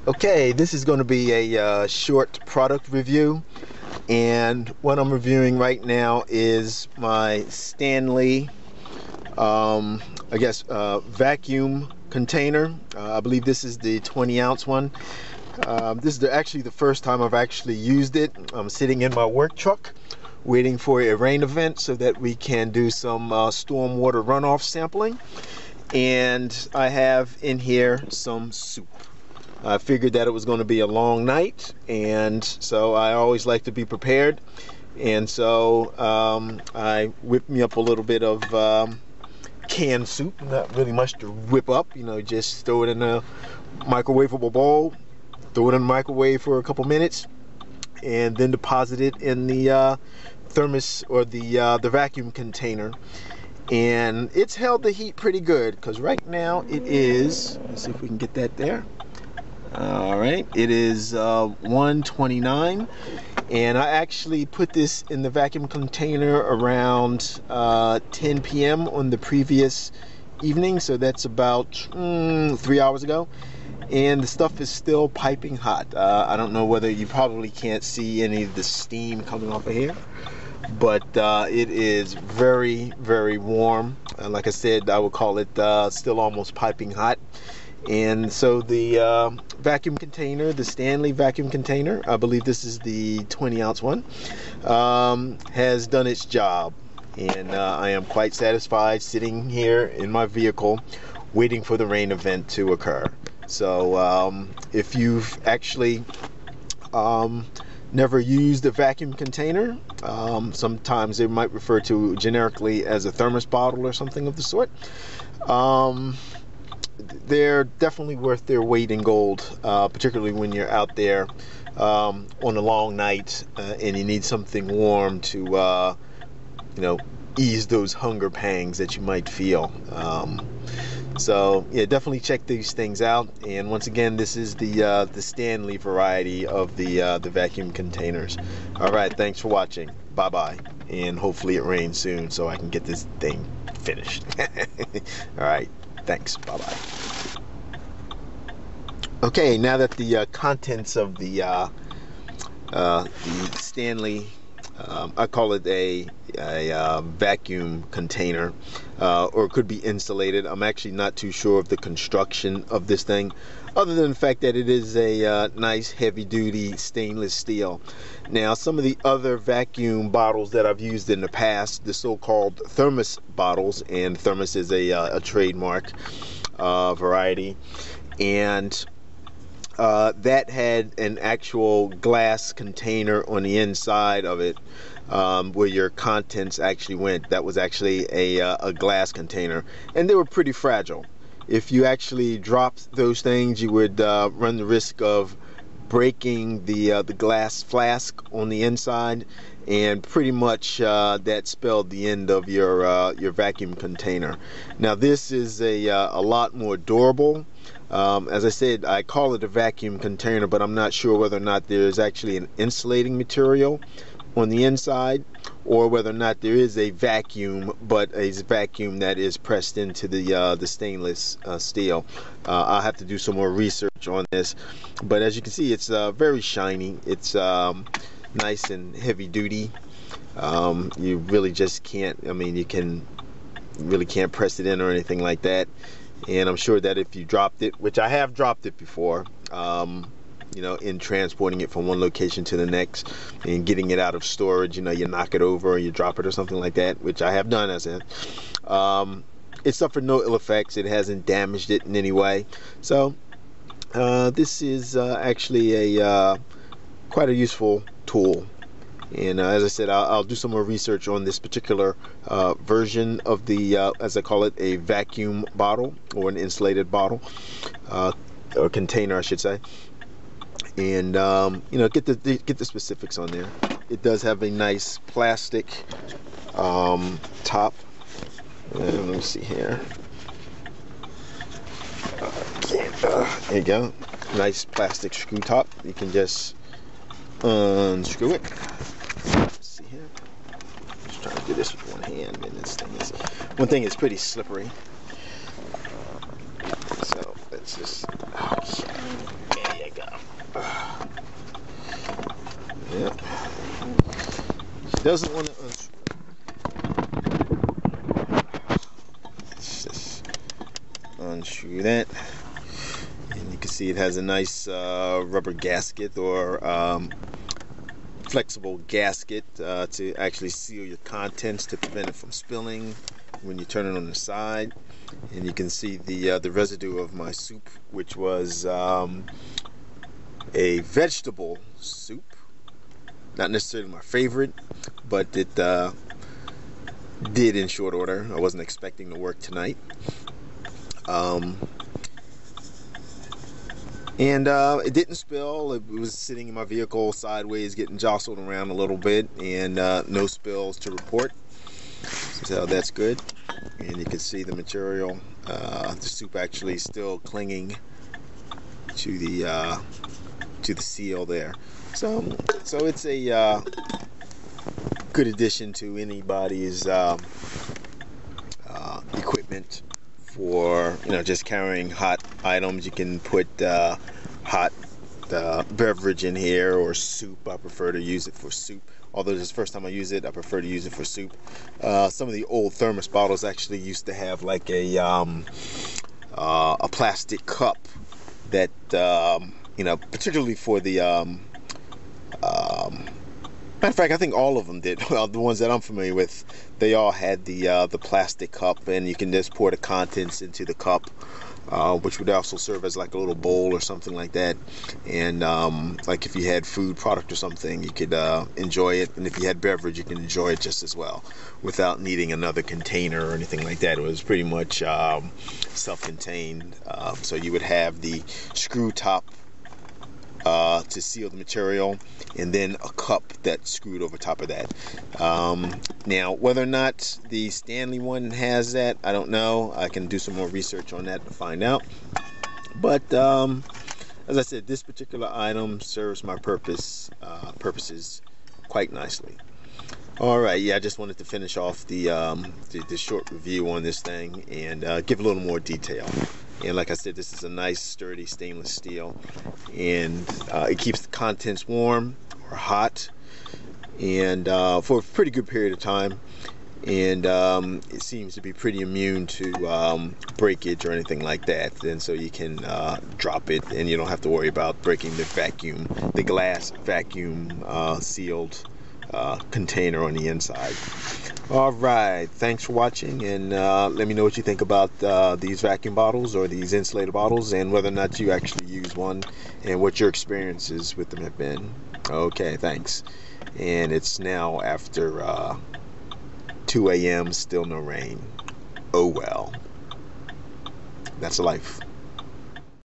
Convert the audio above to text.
Okay, this is going to be a short product review, and what I'm reviewing right now is my Stanley vacuum container. I believe this is the 20-ounce one. This is actually the first time I've actually used it. I'm sitting in my work truck waiting for a rain event so that we can do some stormwater runoff sampling, and I have in here some soup. I figured that it was going to be a long night, and so I always like to be prepared. And so I whipped me up a little bit of canned soup. Not really much to whip up, you know, just throw it in a microwavable bowl, throw it in the microwave for a couple minutes, and then deposit it in the thermos or the vacuum container. And it's held the heat pretty good, because right now it is, let's see if we can get that there. All right, it is 129, and I actually put this in the vacuum container around 10 p.m. on the previous evening, so that's about 3 hours ago, and the stuff is still piping hot. I don't know whether you probably can't see any of the steam coming off of here, but it is very, very warm. Like I said, I would call it still almost piping hot. And so the vacuum container, the Stanley vacuum container, I believe this is the 20-ounce one, has done its job. And I am quite satisfied sitting here in my vehicle waiting for the rain event to occur. So if you've actually never used a vacuum container, sometimes they might refer to generically as a thermos bottle or something of the sort, they're definitely worth their weight in gold, particularly when you're out there on a long night and you need something warm to you know, ease those hunger pangs that you might feel. So yeah, definitely check these things out. And once again, this is the Stanley variety of the vacuum containers. All right, thanks for watching. Bye bye, and hopefully it rains soon so I can get this thing finished. All right, thanks. Bye bye. Okay, now that the contents of the Stanley, I call it a vacuum container, or it could be insulated. I'm actually not too sure of the construction of this thing, other than the fact that it is a nice heavy-duty stainless steel. Now, some of the other vacuum bottles that I've used in the past, the so-called Thermos bottles, and Thermos is a trademark variety, and that had an actual glass container on the inside of it, where your contents actually went. That was actually a glass container, and they were pretty fragile. If you actually dropped those things, you would run the risk of breaking the glass flask on the inside, and pretty much that spelled the end of your vacuum container. Now this is a lot more durable. As I said, I call it a vacuum container, but I'm not sure whether or not there's actually an insulating material on the inside, or whether or not there is a vacuum, but a vacuum that is pressed into the stainless steel. I'll have to do some more research on this, but as you can see, it's very shiny. It's nice and heavy duty. You really just can't, I mean, you really can't press it in or anything like that. And I'm sure that if you dropped it, which I have dropped it before, you know, in transporting it from one location to the next and getting it out of storage, you know, you knock it over or you drop it or something like that, which I have done as it. It suffered no ill effects. It hasn't damaged it in any way. So this is actually a quite a useful tool. And as I said, I'll do some more research on this particular version of the, as I call it, a vacuum bottle, or an insulated bottle, or container, I should say. And you know, get the specifics on there. It does have a nice plastic top. Let me see here. There you go. Nice plastic screw top. You can just unscrew it. Let's see here. Just trying to do this with one hand, and this thing is, one thing is pretty slippery. So let's just, okay. There you go. doesn't want to unscrew that. And you can see it has a nice rubber gasket or flexible gasket to actually seal your contents to prevent it from spilling when you turn it on the side. And you can see the residue of my soup, which was a vegetable soup. Not necessarily my favorite, but it did in short order. I wasn't expecting to work tonight. And it didn't spill. It was sitting in my vehicle sideways, getting jostled around a little bit, and no spills to report. So that's good. And you can see the material, the soup actually still clinging to the seal there. So it's a good addition to anybody's equipment for, you know, just carrying hot items. You can put hot beverage in here, or soup. I prefer to use it for soup. Although this is the first time I use it, I prefer to use it for soup. Some of the old Thermos bottles actually used to have like a plastic cup that you know, particularly for the matter of fact, I think all of them did. Well, the ones that I'm familiar with, they all had the plastic cup, and you can just pour the contents into the cup, which would also serve as like a little bowl or something like that. And like if you had food product or something, you could enjoy it. And if you had beverage, you can enjoy it just as well without needing another container or anything like that. It was pretty much self-contained. So you would have the screw top to seal the material, and then a cup that's screwed over top of that. Now, whether or not the Stanley one has that, I don't know. I can do some more research on that to find out. But as I said, this particular item serves my purposes quite nicely. All right, yeah, I just wanted to finish off the short review on this thing and give a little more detail. And like I said, this is a nice sturdy stainless steel, and it keeps the contents warm or hot, and for a pretty good period of time. And it seems to be pretty immune to breakage or anything like that. And so you can drop it, and you don't have to worry about breaking the glass vacuum sealed container on the inside. All right, thanks for watching, and let me know what you think about these vacuum bottles or these insulated bottles, and whether or not you actually use one, and what your experiences with them have been. Okay, thanks. And it's now after 2 a.m., still no rain. Oh well, that's life.